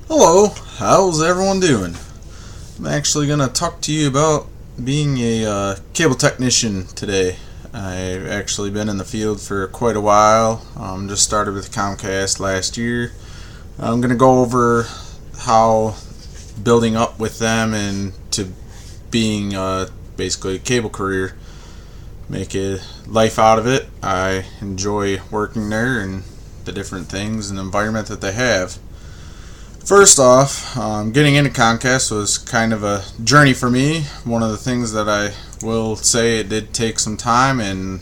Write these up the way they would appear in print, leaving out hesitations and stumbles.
Hello, how's everyone doing? I'm actually going to talk to you about being a cable technician today. I've actually been in the field for quite a while. Just started with Comcast last year. I'm going to go over how building up with them and to being basically a cable career, make a life out of it. I enjoy working there and the different things and the environment that they have. First off, getting into Comcast was kind of a journey for me. One of the things that I will say, it did take some time, and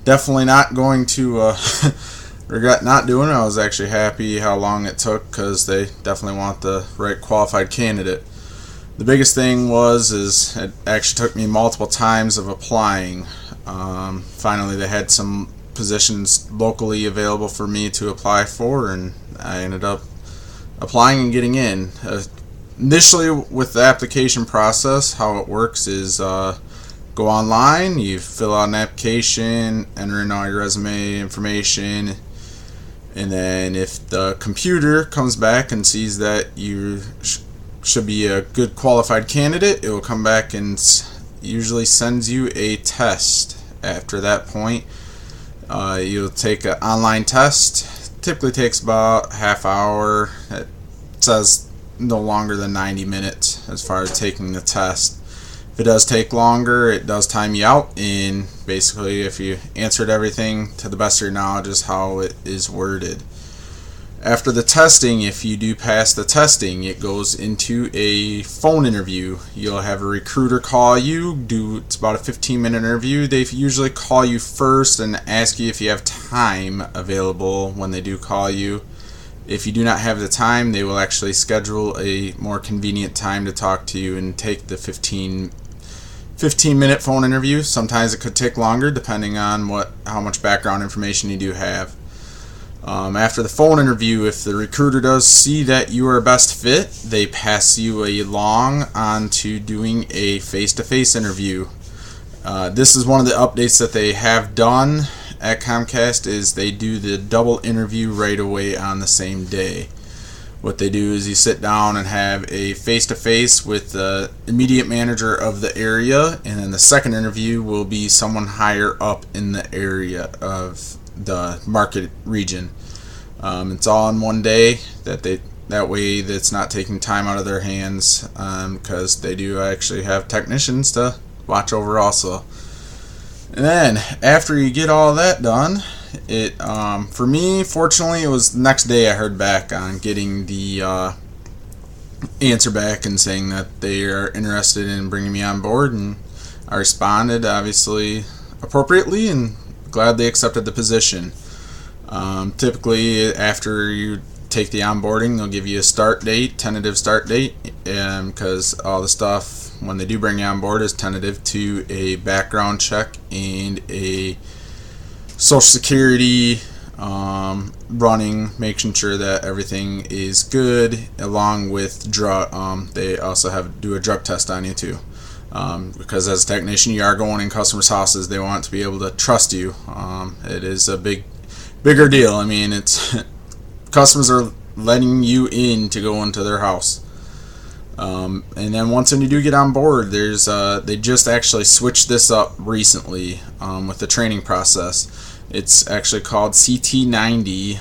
definitely not going to regret not doing it. I was actually happy how long it took because they definitely want the right qualified candidate. The biggest thing is it actually took me multiple times of applying. Finally, they had some positions locally available for me to apply for, and I ended up applying and getting in. Initially, with the application process, how it works is go online, you fill out an application, enter in all your resume information, and then if the computer comes back and sees that you should be a good qualified candidate, it will come back and usually sends you a test. After that point, you'll take an online test. Typically takes about half hour. It says no longer than 90 minutes as far as taking the test. If it does take longer, it does time you out, and basically if you answered everything to the best of your knowledge is how it is worded. After the testing, if you do pass the testing, it goes into a phone interview. You'll have a recruiter call you. It's about a 15-minute interview. They usually call you first and ask you if you have time available when they do call you. If you do not have the time, they will actually schedule a more convenient time to talk to you and take the 15-minute phone interview. Sometimes it could take longer depending on how much background information you do have. After the phone interview, if the recruiter does see that you are a best fit, they pass you along on to doing a face-to-face interview. This is one of the updates that they have done at Comcast, is they do the double interview right away on the same day. What they do is you sit down and have a face-to-face with the immediate manager of the area, and then the second interview will be someone higher up in the area of the market region. It's all in one day. That way that's not taking time out of their hands, because they do actually have technicians to watch over also. And then after you get all that done, for me, fortunately, it was the next day I heard back on getting the answer back and saying that they are interested in bringing me on board, and I responded obviously appropriately and glad they accepted the position. Typically, after you take the onboarding, they'll give you a tentative start date, because all the stuff when they do bring you on board is tentative to a background check and a social security running, making sure that everything is good, along with drug. They also do a drug test on you too. Because as a technician, you are going in customers' houses. They want to be able to trust you. It is a bigger deal. I mean, it's customers are letting you in to go into their house. And then once you do get on board, they just actually switched this up recently with the training process. It's actually called CT90.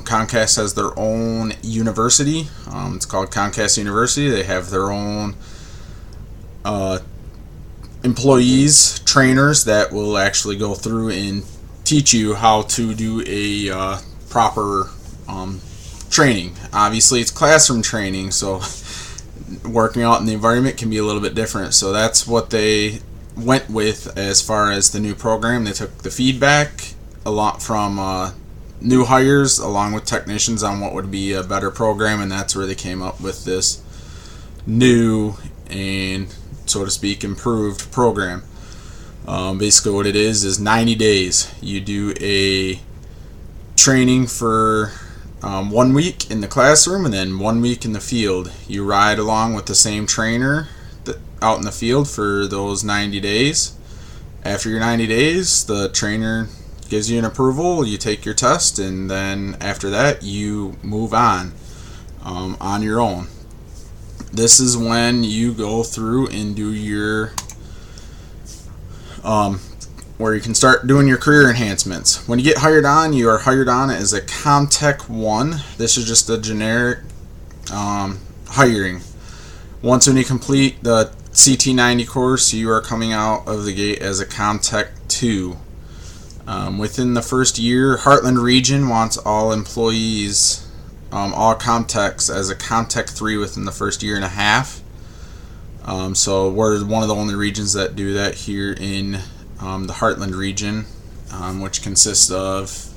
Comcast has their own university. It's called Comcast University. They have their own employees, trainers that will actually go through and teach you how to do a proper training. Obviously, it's classroom training, so working out in the environment can be a little bit different. So that's what they went with as far as the new program. They took the feedback a lot from new hires along with technicians on what would be a better program, and that's where they came up with this new and, so to speak, improved program. Basically what it is 90 days. You do a training for 1 week in the classroom and then 1 week in the field. You ride along with the same trainer out in the field for those 90 days. After your 90 days, the trainer gives you an approval, you take your test, and then after that you move on. on your own. This is when you go through and do your where you can start doing your career enhancements. When you get hired on, you are hired on as a ComTech 1. This is just a generic hiring. Once when you complete the CT90 course, you are coming out of the gate as a ComTech 2. Within the first year, Heartland Region wants all employees, all ComTechs, as a ComTech 3 within the first year and a half. So we're one of the only regions that do that here in the Heartland region, which consists of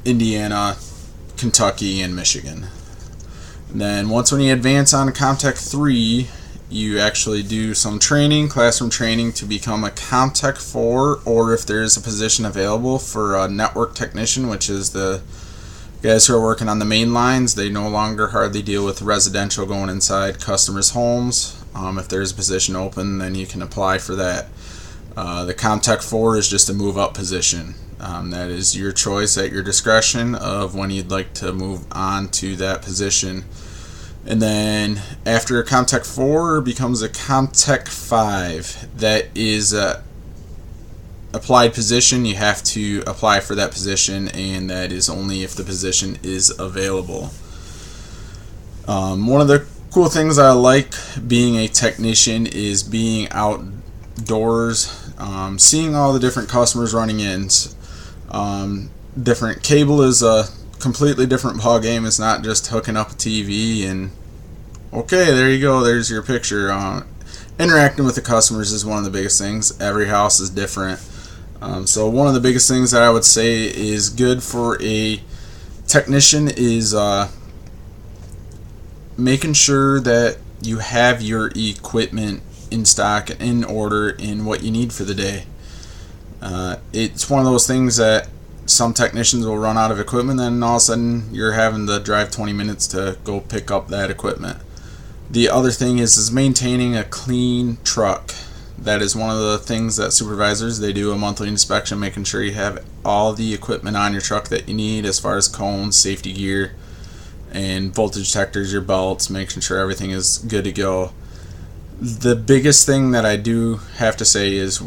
Indiana, Kentucky, and Michigan. And then once when you advance on to ComTech 3, you actually do some training, classroom training, to become a ComTech 4, or if there is a position available for a network technician, which is the guys who are working on the main lines. They no longer hardly deal with residential going inside customers' homes. If there's a position open, then you can apply for that. The ComTech 4 is just a move up position. That is your choice at your discretion of when you'd like to move on to that position. And then after a ComTech 4 becomes a ComTech 5. That is a applied position. You have to apply for that position, and that is only if the position is available. One of the cool things I like being a technician is being outdoors, seeing all the different customers running in. Different cable is a completely different ball game. It's not just hooking up a TV and okay, there you go, there's your picture. Interacting with the customers is one of the biggest things. Every house is different. So one of the biggest things that I would say is good for a technician is making sure that you have your equipment in stock, in order, in what you need for the day. It's one of those things that some technicians will run out of equipment, and all of a sudden you're having to drive 20 minutes to go pick up that equipment. The other thing is maintaining a clean truck. That is one of the things that supervisors, they do a monthly inspection, making sure you have all the equipment on your truck that you need as far as cones, safety gear, and voltage detectors, your belts, making sure everything is good to go. The biggest thing that I do have to say is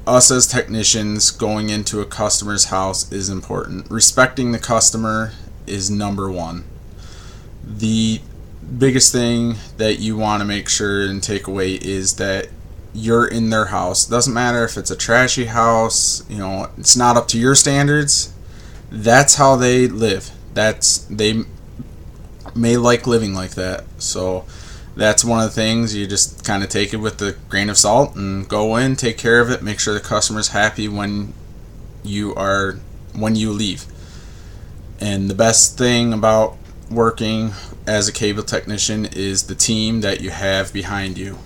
us as technicians going into a customer's house is important. Respecting the customer is number one. The biggest thing that you want to make sure and take away is that you're in their house. Doesn't matter if it's a trashy house, it's not up to your standards. That's how they live. They may like living like that. So that's one of the things. You just kind of take it with a grain of salt and go in, take care of it, make sure the customer's happy when you leave. And the best thing about working as a cable technician is the team that you have behind you.